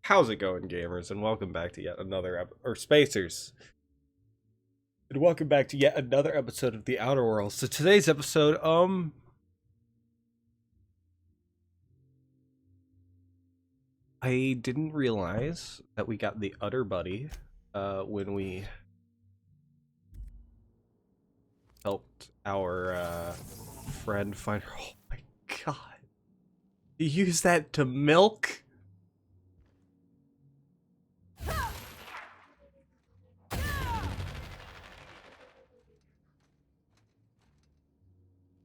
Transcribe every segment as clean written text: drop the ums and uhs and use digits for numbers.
How's it going, gamers? And welcome back to yet another or spacers. And welcome back to yet another episode of the Outer Worlds. So today's episode, I didn't realize that we got the Utter Buddy, when we helped our, friend find her. Oh my god. You use that to milk?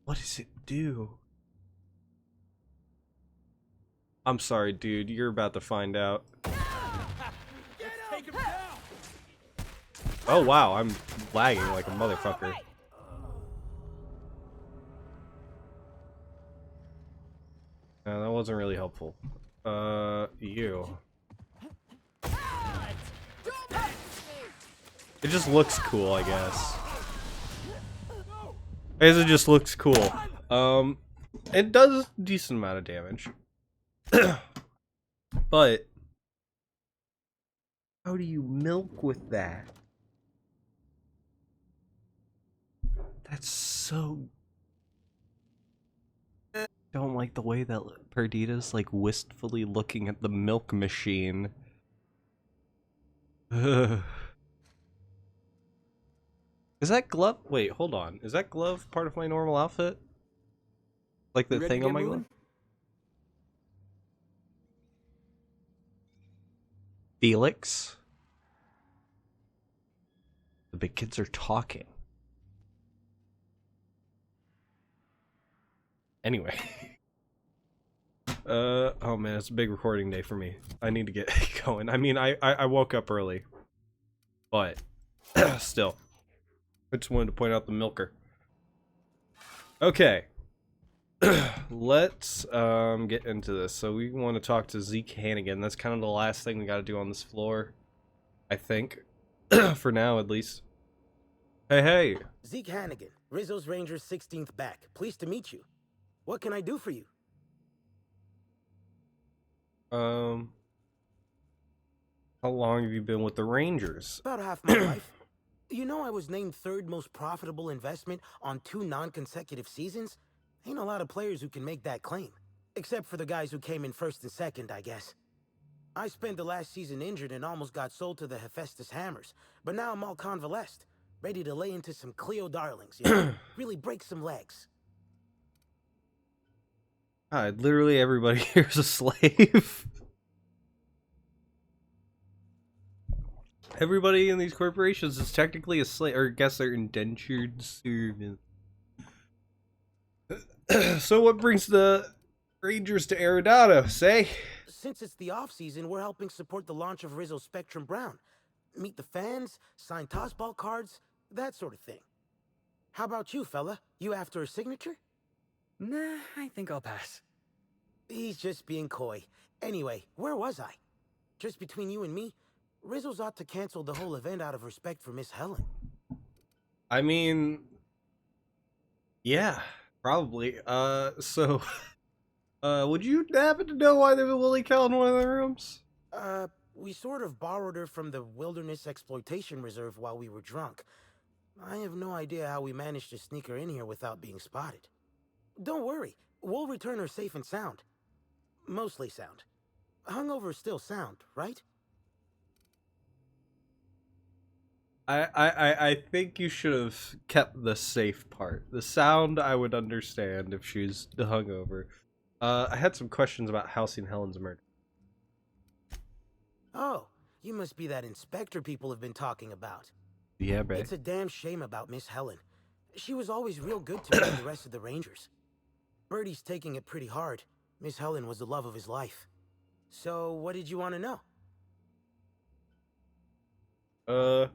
What does it do? I'm sorry, dude. You're about to find out. Oh, wow. I'm lagging like a motherfucker. That wasn't really helpful. You. It just looks cool, I guess. I guess it just looks cool. It does a decent amount of damage. But how do you milk with that? That's so... I don't like the way that Perdita's like wistfully looking at the milk machine. Is that glove? Wait, hold on. Is that glove part of my normal outfit? Like the thing on my glove? Felix? The big kids are talking. Anyway. Oh man, it's a big recording day for me. I need to get going. I mean, I woke up early. But, still. I just wanted to point out the milker. Okay. Let's get into this. So we want to talk to Zeke Hannigan. That's kind of the last thing we got to do on this floor, I think. For now, at least. Hey. Zeke Hannigan, Rizzo's Rangers 16th back. Pleased to meet you. What can I do for you? How long have you been with the Rangers? About half my life. You know I was named third most profitable investment on 2 non-consecutive seasons? Ain't a lot of players who can make that claim. Except for the guys who came in first and second, I guess. I spent the last season injured and almost got sold to the Hephaestus Hammers. But now I'm all convalesced. Ready to lay into some Cleo darlings, you know? Really break some legs. God, literally everybody here is a slave. Everybody in these corporations is technically a slave, or I guess they're indentured servants. So what brings the Rangers to Aerodata, say? Since it's the off-season, we're helping support the launch of Rizzo Spectrum Brown. Meet the fans, sign tossball cards, that sort of thing. How about you, fella? You after a signature? Nah, I think I'll pass. He's just being coy. Anyway, where was I? Just between you and me, Rizzo's ought to cancel the whole event out of respect for Miss Helen. I mean... yeah, probably. Would you happen to know why there was a lily cow in one of the rooms? We sort of borrowed her from the Wilderness Exploitation Reserve while we were drunk. I have no idea how we managed to sneak her in here without being spotted. Don't worry, we'll return her safe and sound. Mostly sound. Hungover still sound, right? I think you should have kept the safe part. The sound I would understand if she's hungover. I had some questions about housing Helen's murder. Oh, you must be that inspector people have been talking about. Yeah, babe. It's a damn shame about Miss Helen. She was always real good to me and the rest of the Rangers. Birdie's taking it pretty hard. Miss Helen was the love of his life. So, what did you want to know?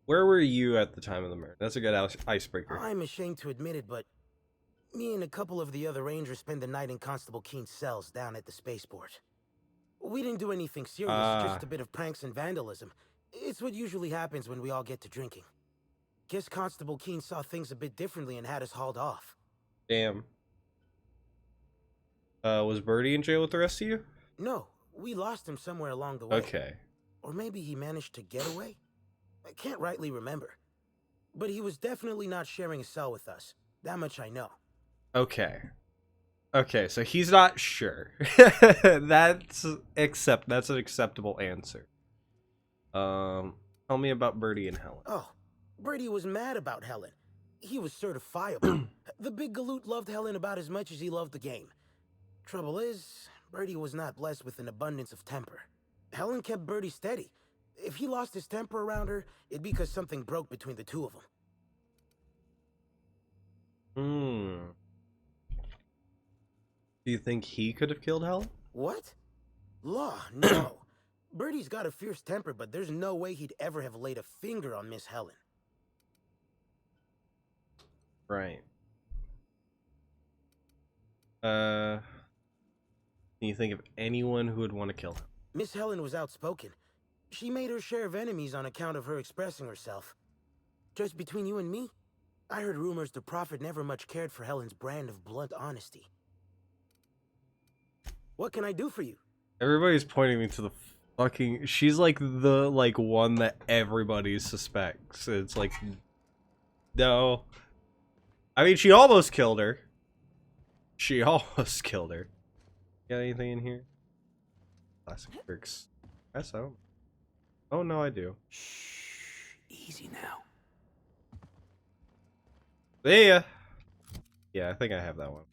Where were you at the time of the murder? That's a good icebreaker. I'm ashamed to admit it, but me and a couple of the other Rangers spent the night in Constable Keen's cells down at the spaceport. We didn't do anything serious, just a bit of pranks and vandalism. It's what usually happens when we all get to drinking. Guess Constable Keen saw things a bit differently and had us hauled off. Damn. Was Birdie in jail with the rest of you? No, We lost him somewhere along the way. Okay. Or maybe he managed to get away? I can't rightly remember. But he was definitely not sharing a cell with us. That much I know. Okay. Okay, so he's not sure. That's an acceptable answer. Tell me about Birdie and Helen. Oh, Brady was mad about Helen. He was certifiable. The big galoot loved Helen about as much as he loved the game. Trouble is, Birdie was not blessed with an abundance of temper. Helen kept Birdie steady. If he lost his temper around her, it'd be because something broke between the two of them. Do you think he could have killed Helen? What? Law, no. Birdie's got a fierce temper, but there's no way he'd ever have laid a finger on Miss Helen. Right. Can you think of anyone who would want to kill him? Miss Helen was outspoken. She made her share of enemies on account of her expressing herself. Just between you and me, I heard rumors the Prophet never much cared for Helen's brand of blunt honesty. What can I do for you? Everybody's pointing me to the fucking... She's like the one that everybody suspects. It's like... No. I mean, she almost killed her. She almost killed her. Got anything in here? Classic tricks. Yes, I don't. Oh, no, I do. Shh. Easy now. See ya. Yeah, I think I have that one.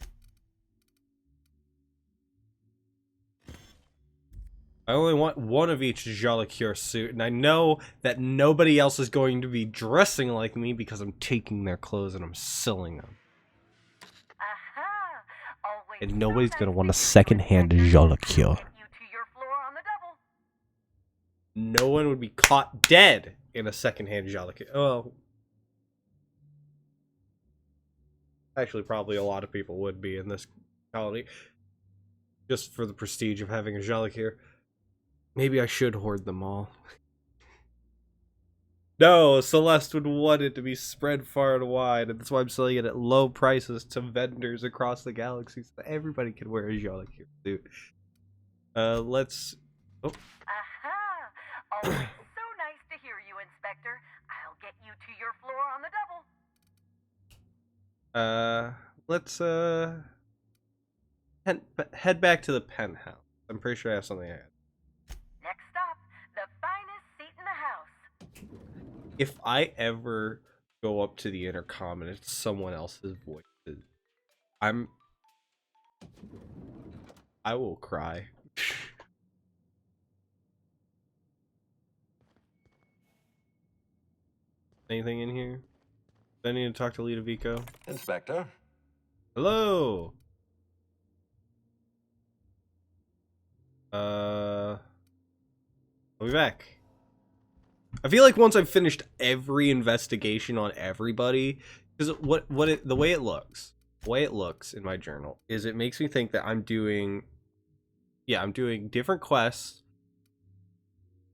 I only want one of each Jolicoeur suit, and I know that nobody else is going to be dressing like me because I'm taking their clothes and I'm selling them. And nobody's going to want a second-hand Jolicoeur. No one would be caught dead in a second-hand Jolicoeur. Oh. Actually, probably a lot of people would be in this colony. Just for the prestige of having a Jolicoeur. Maybe I should hoard them all. No, Celeste would want it to be spread far and wide, and that's why I'm selling it at low prices to vendors across the galaxy so that everybody can wear a Jolicoeur suit. Let's... Oh. Aha! Always so nice to hear you, Inspector. I'll get you to your floor on the double. Let's, head back to the penthouse. I'm pretty sure I have something I had. Next stop, the finest seat in the house. If I ever go up to the intercom and it's someone else's voice, I will cry. Anything in here? Do I need to talk to Ludovico? Inspector? Hello! I'll be back. I feel like once I've finished every investigation on everybody, because the way it looks in my journal is it makes me think that I'm doing different quests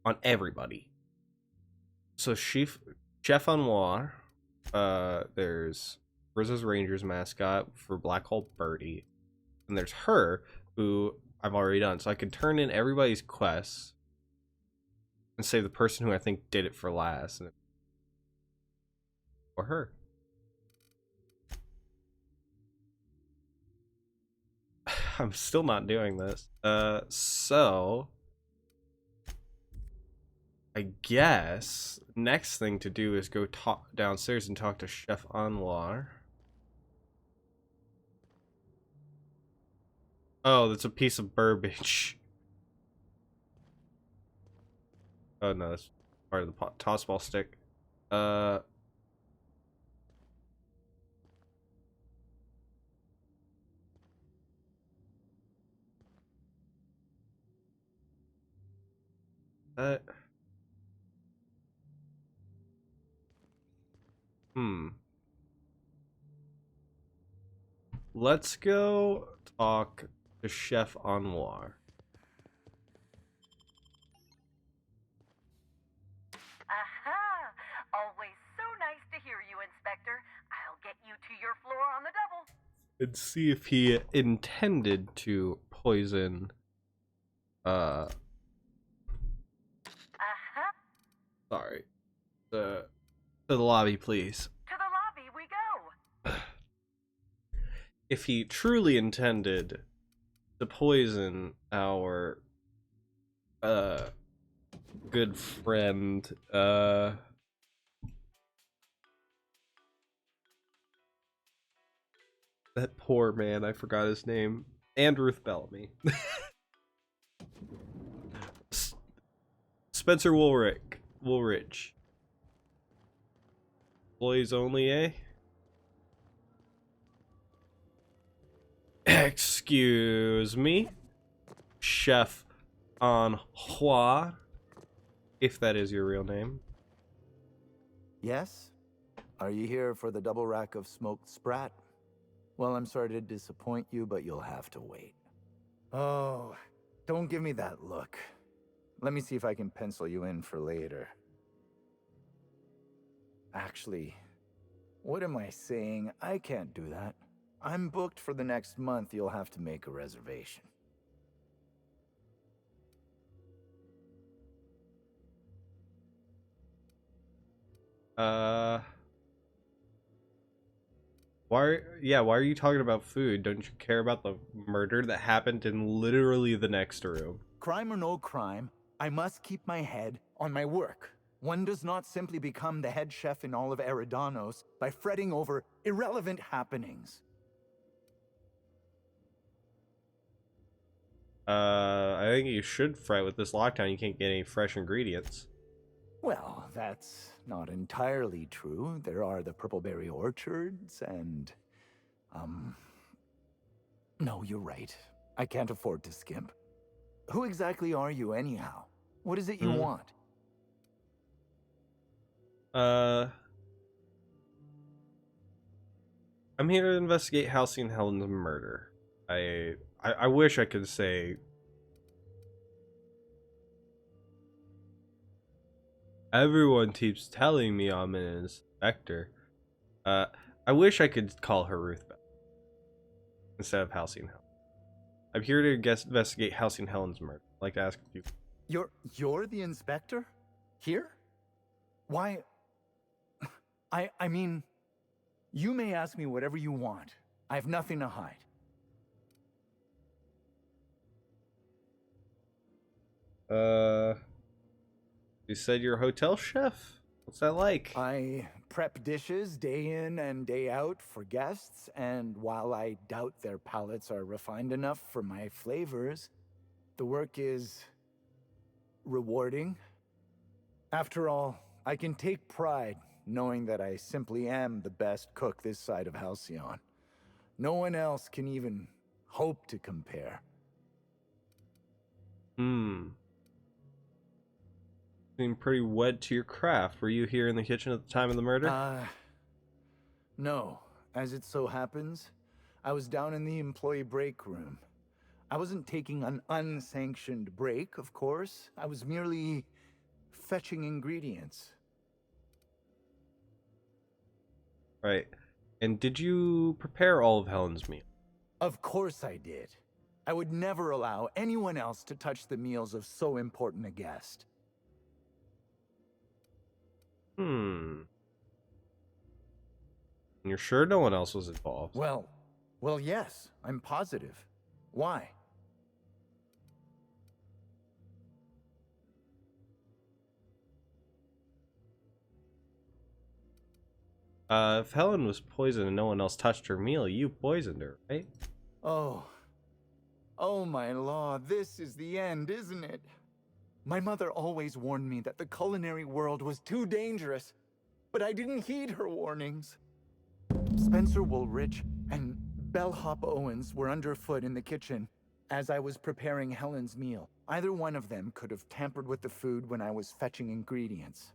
on everybody. So Chef Anwar, there's Rizzo's Rangers mascot for Black Hole Birdie, and there's her, who I've already done. So I could turn in everybody's quests and save the person who I think did it for last. Or her. I'm still not doing this. So I guess next thing to do is go downstairs and talk to Chef Anwar. Oh, that's a piece of burbage. Oh no, that's part of the toss ball stick. That Let's go talk to Chef Anwar. Aha! Always so nice to hear you, Inspector. I'll get you to your floor on the double. And see if he intended to poison Uh, Uh-huh. sorry. To the lobby, please. To the lobby we go. If he truly intended to poison our good friend, that poor man, I forgot his name, and Ruth Bellamy. Spencer Woolrich. Employees only, eh? Excuse me, Chef Anhua, if that is your real name. Yes? Are you here for the double rack of smoked sprat? Well, I'm sorry to disappoint you, but you'll have to wait. Oh, don't give me that look. Let me see if I can pencil you in for later. Actually, what am I saying? I can't do that. I'm booked for the next month. You'll have to make a reservation. Why are you talking about food? Don't you care about the murder that happened in literally the next room? Crime or no crime, I must keep my head on my work. One does not simply become the head chef in all of Eridanos by fretting over irrelevant happenings. I think you should fret with this lockdown. You can't get any fresh ingredients. Well, that's not entirely true. There are the purpleberry orchards and... No, you're right. I can't afford to skimp. Who exactly are you, anyhow? What is it you want? I'm here to investigate Halcyon and Helen's murder. I wish I could say... Everyone keeps telling me I'm an inspector. I wish I could call her Ruth Bell instead of Halcyon Helen. I'm here to investigate Halcyon Helen's murder. I'd like to ask you. You're the inspector? Here? Why... I mean... You may ask me whatever you want. I have nothing to hide. You said you're a hotel chef? What's that like? I prep dishes day in and day out for guests, and while I doubt their palates are refined enough for my flavors, the work is rewarding. After all, I can take pride knowing that I simply am the best cook this side of Halcyon. No one else can even hope to compare. Seem pretty wed to your craft. Were you here in the kitchen at the time of the murder? No. As it so happens, I was down in the employee break room. I wasn't taking an unsanctioned break, of course. I was merely fetching ingredients. Right. And did you prepare all of Helen's meal? Of course I did. I would never allow anyone else to touch the meals of so important a guest. You're sure no one else was involved? Well, yes, I'm positive. Why? If Helen was poisoned and no one else touched her meal, you poisoned her, right? Oh my law, this is the end, isn't it? My mother always warned me that the culinary world was too dangerous, but I didn't heed her warnings. Spencer Woolrich and Bellhop Owens were underfoot in the kitchen as I was preparing Helen's meal. Either one of them could have tampered with the food when I was fetching ingredients.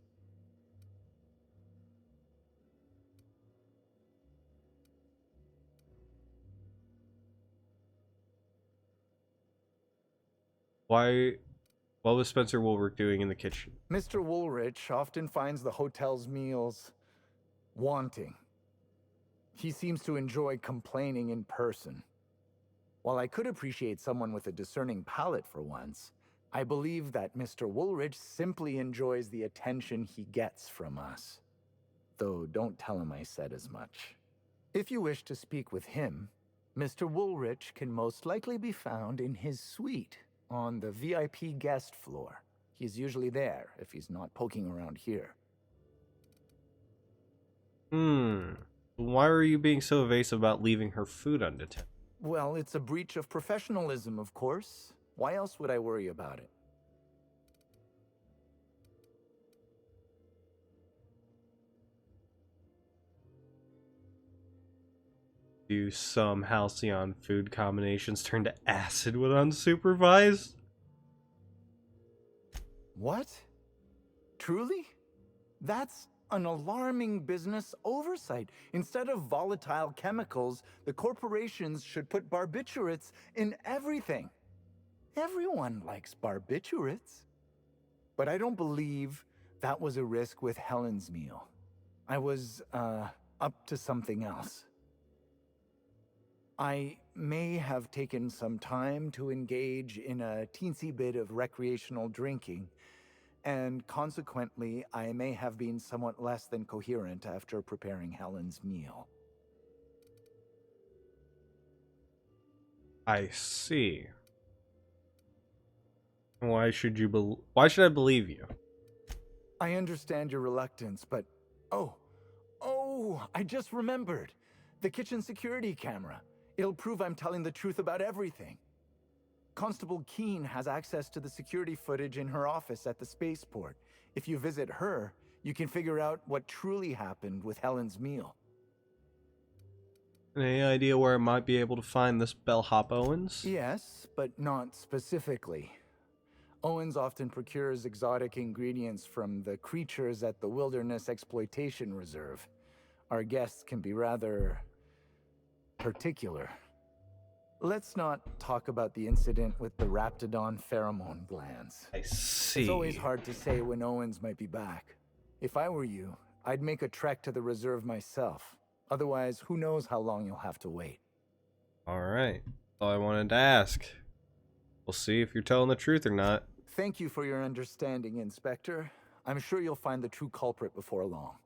What was Spencer Woolworth doing in the kitchen? Mr. Woolrich often finds the hotel's meals wanting. He seems to enjoy complaining in person. While I could appreciate someone with a discerning palate for once, I believe that Mr. Woolrich simply enjoys the attention he gets from us. Though don't tell him I said as much. If you wish to speak with him, Mr. Woolrich can most likely be found in his suite on the VIP guest floor. He's usually there if he's not poking around here. Why are you being so evasive about leaving her food unattended? Well, it's a breach of professionalism, of course. Why else would I worry about it? Do some halcyon food combinations turn to acid when unsupervised? What? Truly? That's an alarming business oversight. Instead of volatile chemicals, the corporations should put barbiturates in everything. Everyone likes barbiturates. But I don't believe that was a risk with Helen's meal. I was, up to something else. I may have taken some time to engage in a teensy bit of recreational drinking, and consequently, I may have been somewhat less than coherent after preparing Helen's meal. I see. Why should I believe you? I understand your reluctance, but... Oh, I just remembered. The kitchen security camera. It'll prove I'm telling the truth about everything. Constable Keene has access to the security footage in her office at the spaceport. If you visit her, you can figure out what truly happened with Helen's meal. Any idea where I might be able to find this bellhop Owens? Yes, but not specifically. Owens often procures exotic ingredients from the creatures at the Wilderness Exploitation Reserve. Our guests can be rather... particular. Let's not talk about the incident with the Raptidon pheromone glands. I see. It's always hard to say when Owens might be back. If I were you, I'd make a trek to the reserve myself. Otherwise, who knows how long you'll have to wait. Alright. All I wanted to ask. We'll see if you're telling the truth or not. Thank you for your understanding, Inspector. I'm sure you'll find the true culprit before long.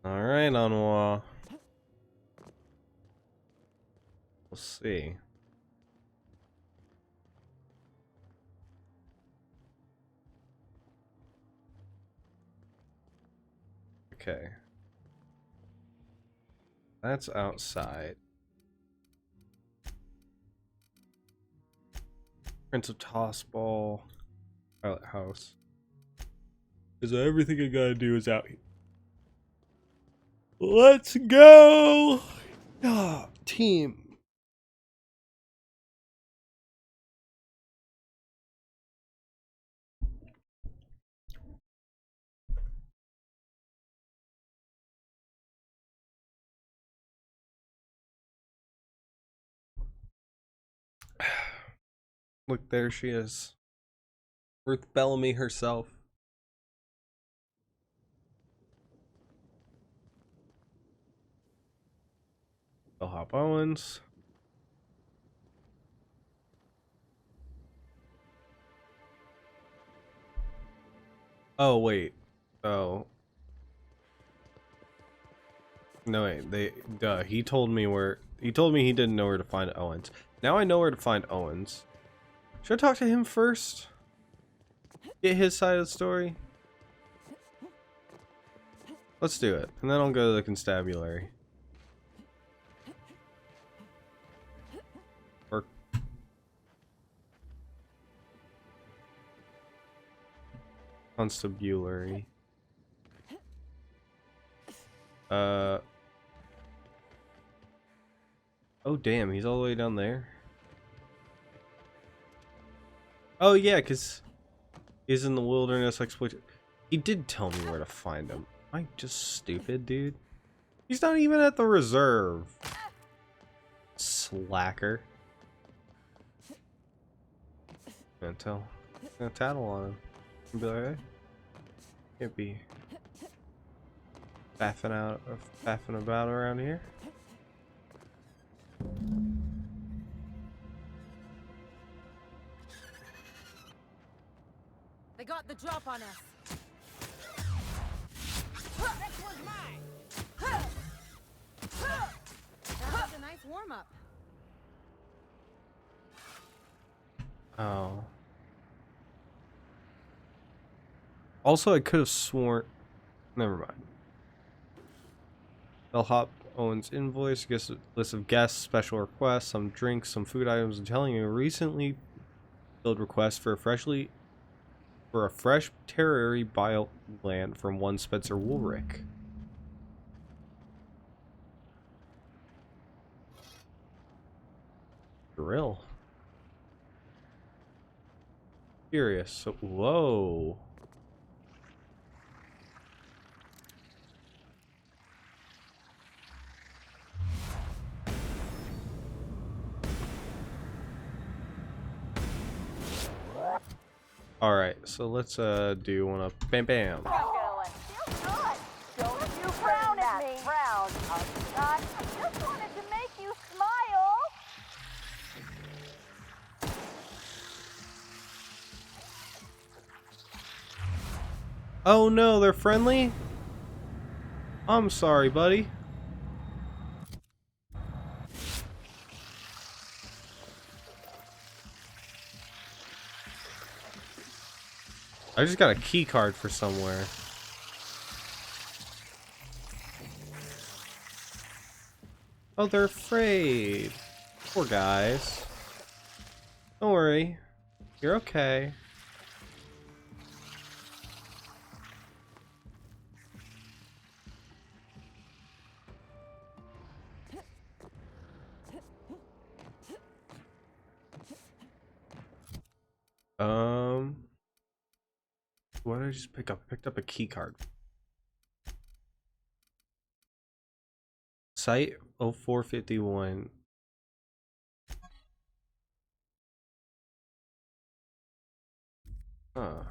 Alright, Anwa. We'll see. Okay. That's outside. Prince of Tossball. Pilot House. Is everything I gotta do is out here. Let's go! Ah, team. Look, there she is. Ruth Bellamy herself. Bellhop Owens. Oh, wait. Oh. No, wait. He told me he didn't know where to find Owens. Now I know where to find Owens. Should I talk to him first? Get his side of the story? Let's do it. And then I'll go to the constabulary. Or... constabulary. Oh damn, he's all the way down there. Oh yeah, because he's in the Wilderness Exploitation. He did tell me where to find him. Am I just stupid, dude? He's not even at the reserve. Slacker. Gonna tattle on him. And be like, hey, can't be faffing about around here. They got the drop on us. Next one's mine. That was a nice warm-up. Oh. Also, I could have sworn. Never mind. Bellhop Owen's invoice, list of guests, special requests, some drinks, some food items, and telling you recently filled request for a fresh terrary bioland from one Spencer Woolrick. Grill. Curious. So, whoa. All right, so let's do one up. Bam, bam. Feels good. Don't you frown at me. Frown. I just wanted to make you smile. Oh no, they're friendly? I'm sorry, buddy. I just got a key card for somewhere. Oh, they're afraid. Poor guys. Don't worry. You're okay. What did I just pick up? I picked up a key card. Site 0451. Huh.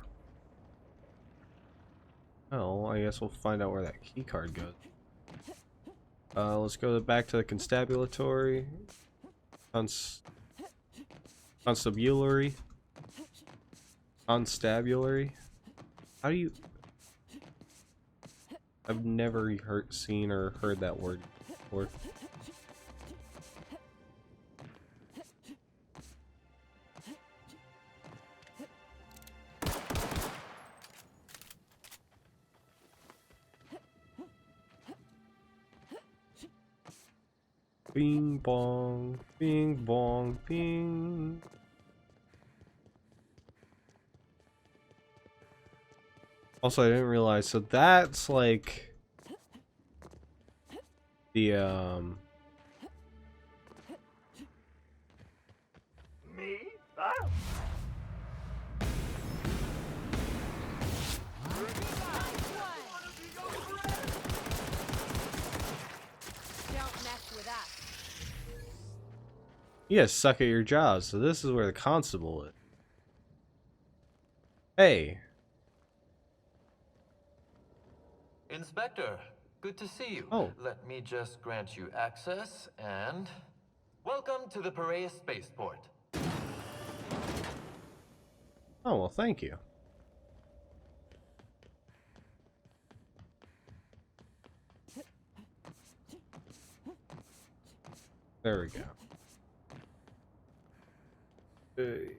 Oh, I guess we'll find out where that key card goes. Let's go back to the constabulary. Constabulary. Constabulary. How do you... I've never seen or heard that word before. Bing bong, bing bong, bing. Also, I didn't realize, so that's like the Me? Ah. Don't mess with us. you guys suck at your jobs, so this is where the constable is. Hey. Inspector, good to see you. Oh. Let me just grant you access and welcome to the Piraeus spaceport. Oh, well, thank you. There we go. Hey.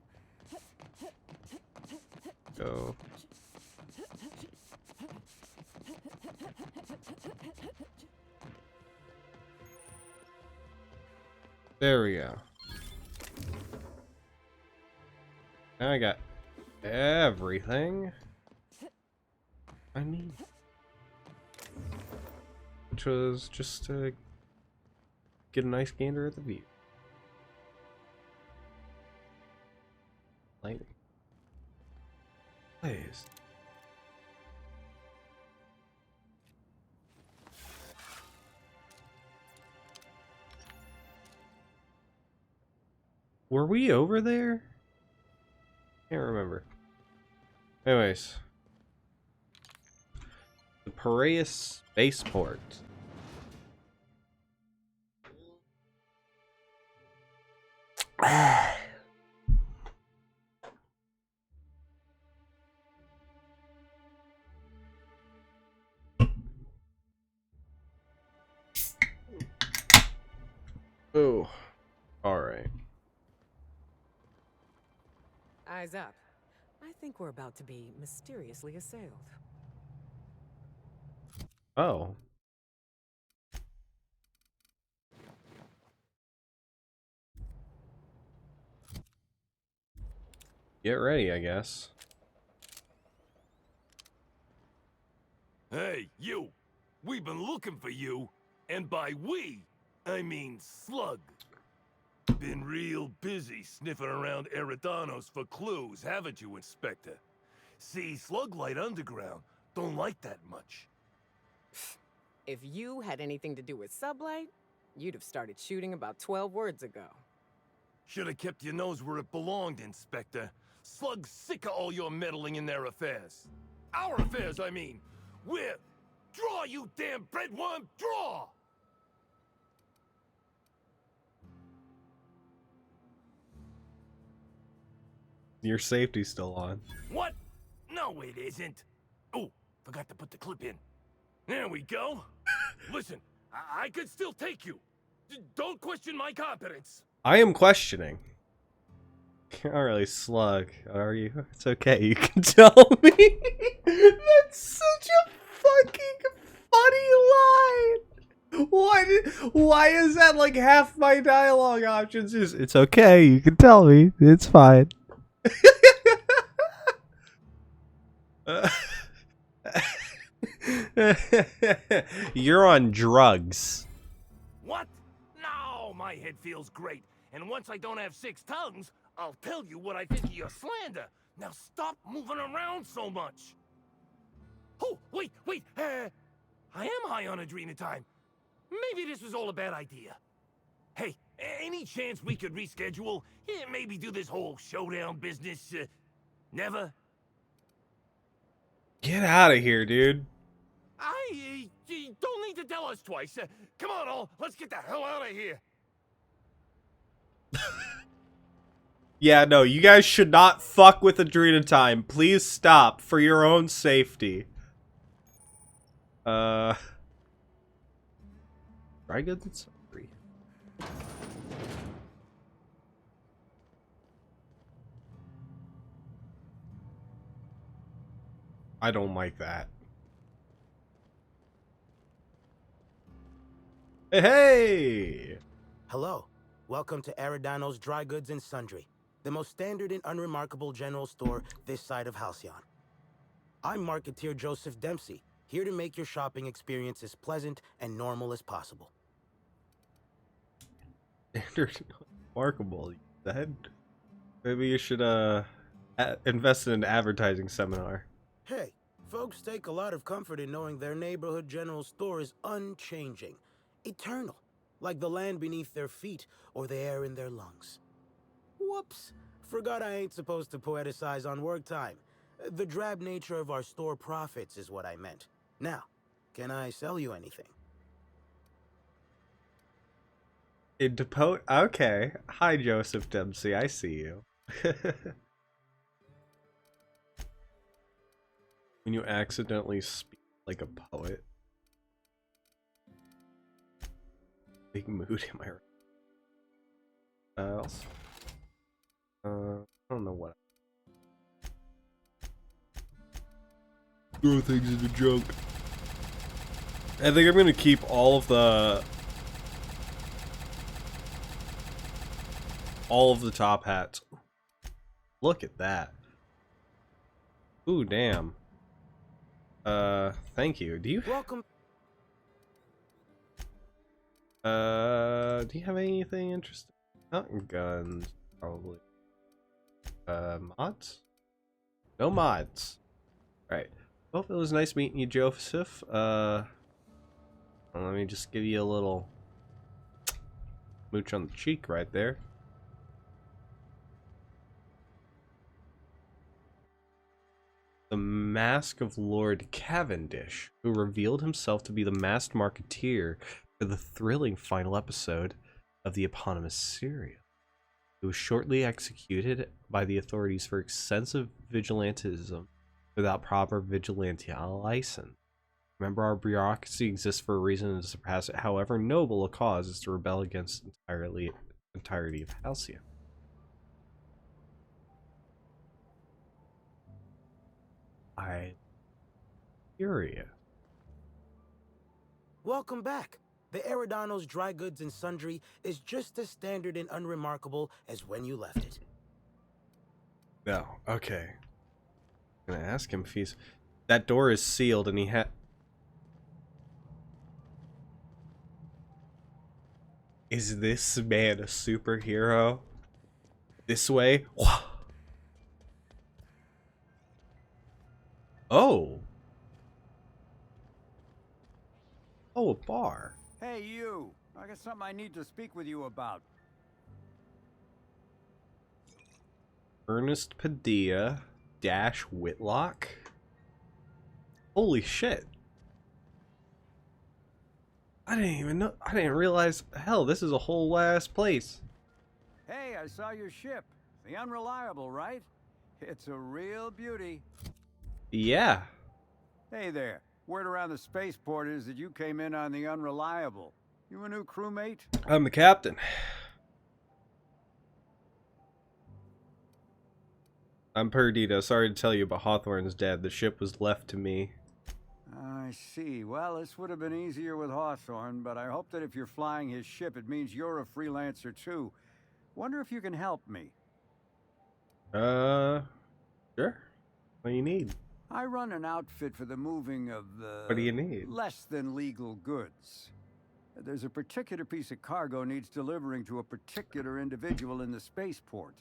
Go. There we go. Now I got everything I need. Which was just to get a nice gander at the view. Lightning. Please. Were we over there? Can't remember. Anyways. The Piraeus spaceport. Oh, alright. Eyes up. I think we're about to be mysteriously assailed. Oh. Get ready, I guess. Hey, you! We've been looking for you, and by we, I mean Slug. Been real busy sniffing around Eridanos for clues, haven't you, Inspector? See, Sluglight Underground don't like that much. If you had anything to do with Sublight, you'd have started shooting about 12 words ago. Should have kept your nose where it belonged, Inspector. Slug's sick of all your meddling in their affairs. Our affairs, I mean. We're... Draw, you damn breadworm, draw! Your safety's still on. What? No, it isn't. Oh, forgot to put the clip in. There we go. Listen, I could still take you. Don't question my competence. I am questioning. You're not really Slug, are you? It's okay, you can tell me. That's such a fucking funny line. Why is that like half my dialogue options? It's okay, you can tell me. It's fine. You're on drugs. What? No, my head feels great. And once I don't have 6 tongues, I'll tell you what I think of your slander. Now stop moving around so much. Oh, wait. I am high on adrenatime. Maybe this was all a bad idea. Hey, any chance we could reschedule? Yeah, maybe do this whole showdown business, never? Get out of here, dude. You don't need to tell us twice. Come on, all. Let's get the hell out of here. Yeah, no, you guys should not fuck with Adrenatime. Please stop for your own safety. Dry goods and sundry. I don't like that. Hey! Hello. Welcome to Eridanos Dry Goods and Sundry, the most standard and unremarkable general store this side of Halcyon. I'm marketeer Joseph Dempsey, here to make your shopping experience as pleasant and normal as possible. Standard remarkable. That maybe you should invest in an advertising seminar. Hey, folks take a lot of comfort in knowing their neighborhood general store is unchanging, eternal, like the land beneath their feet or the air in their lungs. Whoops, forgot I ain't supposed to poeticize on work time. The drab nature of our store profits is what I meant. Now, can I sell you anything? Okay. Hi, Joseph Dempsey. I see you. When you accidentally speak like a poet. Big mood, am I right? Else? I don't know what. Throw things in the junk. I think I'm gonna keep all of the top hats. Look at that. Ooh, damn. Thank you. Do you Welcome. do you have anything interesting? Not guns, probably. Mods? No mods. Alright. Well, it was nice meeting you, Joseph. Let me just give you a little mooch on the cheek right there. The Mask of Lord Cavendish, who revealed himself to be the masked marketeer for the thrilling final episode of the eponymous serial. He was shortly executed by the authorities for extensive vigilantism without proper vigilante license. Remember, our bureaucracy exists for a reason and to surpass it. However noble a cause is to rebel against entirety of Halcyon. I'm curious. Welcome back. The Eridano's dry goods and sundry is just as standard and unremarkable as when you left it. No, okay. I'm gonna ask him if he's... That door is sealed and he had... Is this man a superhero? This way? Oh. Oh, a bar. Hey, you. I got something I need to speak with you about. Ernest Padilla dash Whitlock. Holy shit. I didn't even know. I didn't realize. Hell, this is a whole ass place. Hey, I saw your ship. The Unreliable, right? It's a real beauty. Yeah. Hey there. Word around the spaceport is that you came in on the Unreliable. You a new crewmate? I'm the captain. I'm Perdita. Sorry to tell you, but Hawthorne's dead. The ship was left to me. I see. Well, this would have been easier with Hawthorne, but I hope that if you're flying his ship, it means you're a freelancer too. Wonder if you can help me. Sure. What do you need? I run an outfit for the moving of What do you need? less than legal goods. There's a particular piece of cargo needs delivering to a particular individual in the spaceport.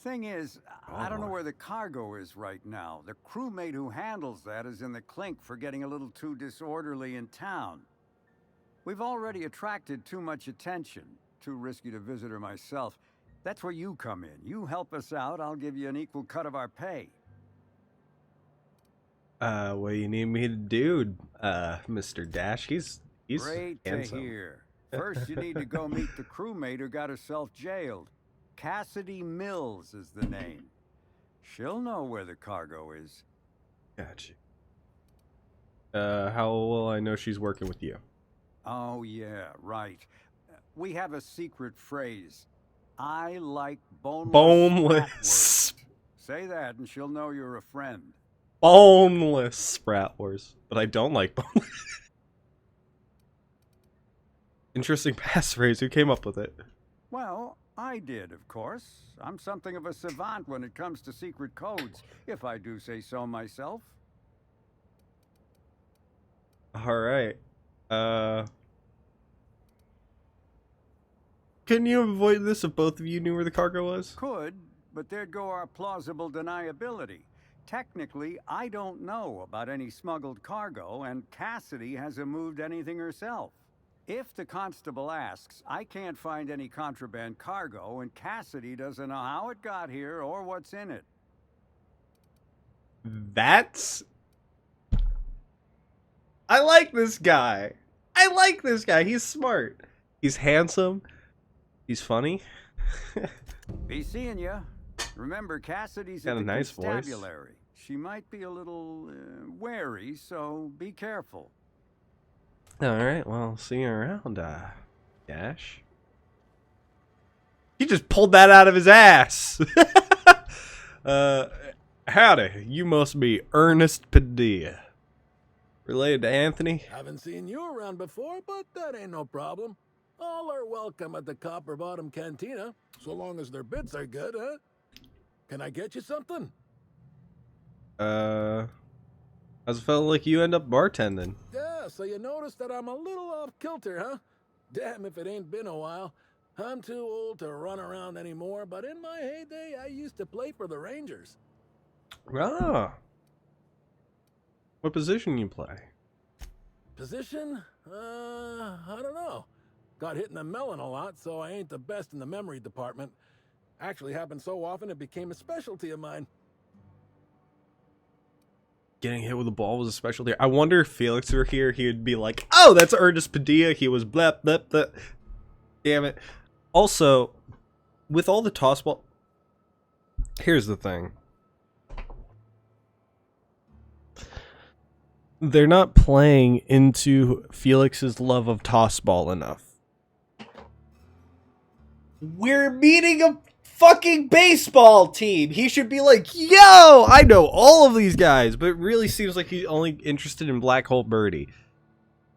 Thing is, I don't know where the cargo is right now. The crewmate who handles that is in the clink for getting a little too disorderly in town. We've already attracted too much attention. Too risky to visit her myself. That's where you come in. You help us out, I'll give you an equal cut of our pay. What do you need me to do, Mr. Dash? He's Great handsome. to hear. First, you need to go meet the crewmate who got herself jailed. Cassidy Mills is the name. She'll know where the cargo is. Gotcha. How will I know she's working with you? Oh, yeah, right. We have a secret phrase. I like boneless. Boneless. bratwurst. Say that and she'll know you're a friend. Boneless Spratwurst. But I don't like boneless. Interesting passphrase. Who came up with it? Well, I did, of course. I'm something of a savant when it comes to secret codes, if I do say so myself. Alright. Couldn't you avoid this if both of you knew where the cargo was? Could, but there'd go our plausible deniability. Technically, I don't know about any smuggled cargo, and Cassidy hasn't moved anything herself. If the constable asks, I can't find any contraband cargo, and Cassidy doesn't know how it got here or what's in it. That's... I like this guy. I like this guy. He's smart. He's handsome. He's funny. Be seeing ya. Remember, Cassidy's Got at a the nice voice. constabulary. She might be a little wary, so be careful. Alright, well, see you around, Dash. He just pulled that out of his ass. Howdy, you must be Ernest Padilla. Related to Anthony? Haven't seen you around before, but that ain't no problem. All are welcome at the Copper Bottom Cantina, so long as their bits are good, huh? Can I get you something? How's it felt like you end up bartending? Yeah, so you notice that I'm a little off kilter, huh? Damn if it ain't been a while. I'm too old to run around anymore, but in my heyday, I used to play for the Rangers. Ah. What position you play? Position? I don't know. Got hit in the melon a lot, so I ain't the best in the memory department. Actually happened so often it became a specialty of mine. Getting hit with a ball was a specialty. I wonder if Felix were here, he would be like, oh, that's Ernest Padilla. He was blep, blep, blep. Damn it. Also, with all the toss ball... Here's the thing. they're not playing into Felix's love of tossball enough. We're meeting a fucking baseball team. He should be like, yo, I know all of these guys, but it really seems like he's only interested in Black Hole Birdie.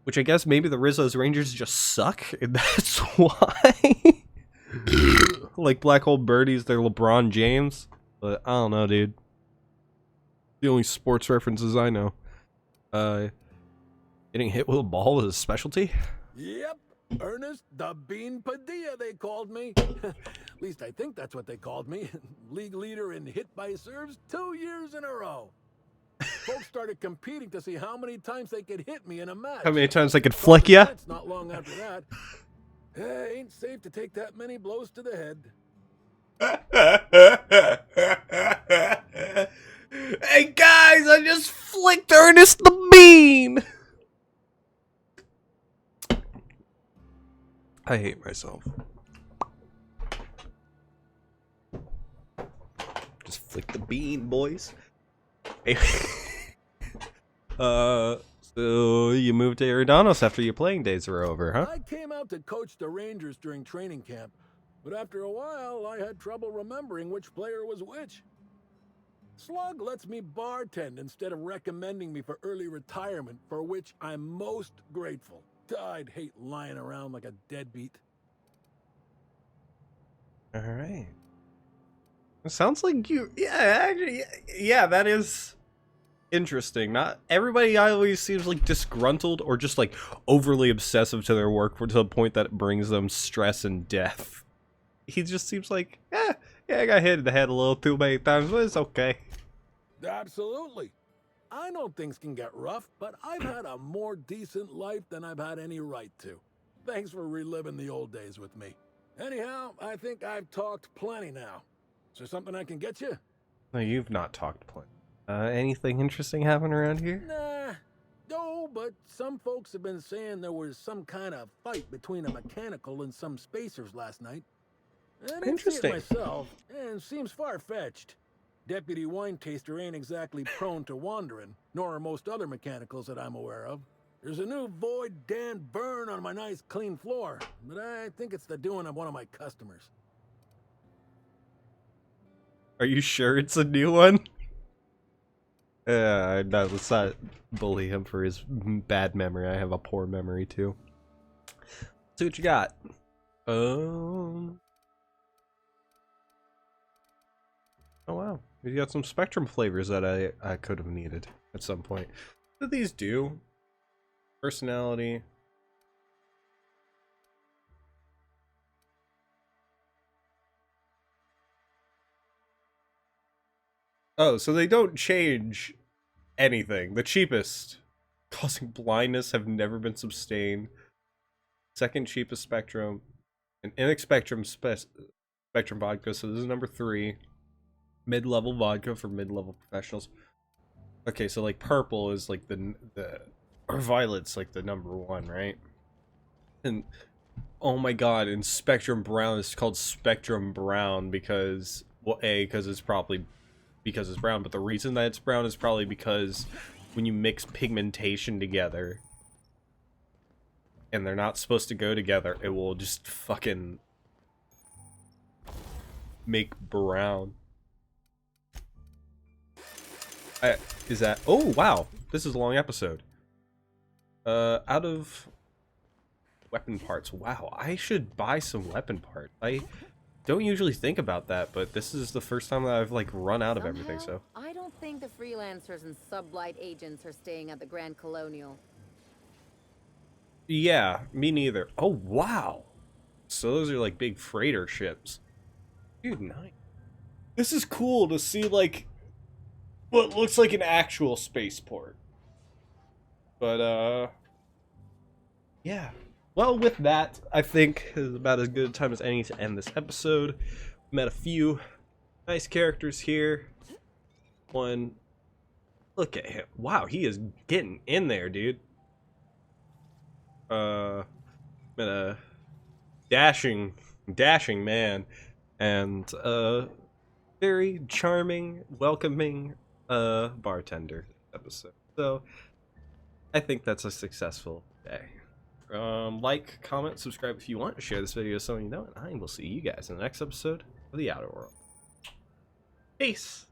Which I guess maybe the Rizzo's Rangers just suck, and that's why. Like Black Hole Birdie's their LeBron James. But I don't know, dude. The only sports references I know. Getting hit with a ball is a specialty? Yep. Ernest the Bean Padilla, they called me. At least I think that's what they called me. League leader in hit by serves 2 years in a row. Folks started competing to see how many times they could hit me in a match. How many times they could flick ya? Not long after that. Ain't safe to take that many blows to the head. Hey guys, I just flicked Ernest the Bean! I hate myself. Just flick the bean, boys. Hey. So you moved to Eridanos after your playing days were over, huh? I came out to coach the Rangers during training camp, but after a while, I had trouble remembering which player was which. Slug lets me bartend instead of recommending me for early retirement, for which I'm most grateful. I'd hate lying around like a deadbeat. All right. It sounds like you... Yeah, actually, yeah, that is interesting. Not everybody always seems like disgruntled or just like overly obsessive to their work to the point that it brings them stress and death. He just seems like, yeah, I got hit in the head a little too many times, but it's okay. Absolutely. I know things can get rough, but I've had a more decent life than I've had any right to. Thanks for reliving the old days with me. Anyhow, I think I've talked plenty now. Is there something I can get you? No, you've not talked plenty. Anything interesting happening around here? Nah. No, but some folks have been saying there was some kind of fight between a mechanical and some spacers last night. I didn't see it myself, and seems far-fetched. Deputy Wine Taster ain't exactly prone to wandering, nor are most other mechanicals that I'm aware of. There's a new Void Dan burn on my nice clean floor, but I think it's the doing of one of my customers. Are you sure it's a new one? No, let's not bully him for his bad memory. I have a poor memory too. Let's see what you got. Oh wow. You got some Spectrum flavors that I could have needed at some point. What do these do? Personality. Oh, so they don't change anything. The cheapest. Causing blindness, have never been sustained. Second cheapest Spectrum. An NX Spectrum Spectrum vodka, so this is number 3. Mid-level vodka for mid-level professionals. Okay, so like purple is like the or violet's like the number 1, right? And oh my god, and Spectrum Brown is called Spectrum Brown because, well, because it's probably because it's brown, but the reason that it's brown is probably because when you mix pigmentation together and they're not supposed to go together, it will just fucking make brown. Is that... Oh, wow. This is a long episode. Out of weapon parts. Wow, I should buy some weapon parts. I don't usually think about that, but this is the first time that I've, like, run out of everything, so... I don't think the freelancers and sublight agents are staying at the Grand Colonial. Yeah, me neither. Oh, wow. So those are, like, big freighter ships. Dude, nice. This is cool to see, like... what looks like an actual spaceport. But, yeah. Well, with that, I think is about as good a time as any to end this episode. Met a few nice characters here. One, look at him. Wow, he is getting in there, dude. Met a dashing man. And, very charming, welcoming, bartender episode. So, I think that's a successful day. Like, comment, subscribe if you want. Share this video with someone you know, and I will see you guys in the next episode of the Outer World. Peace!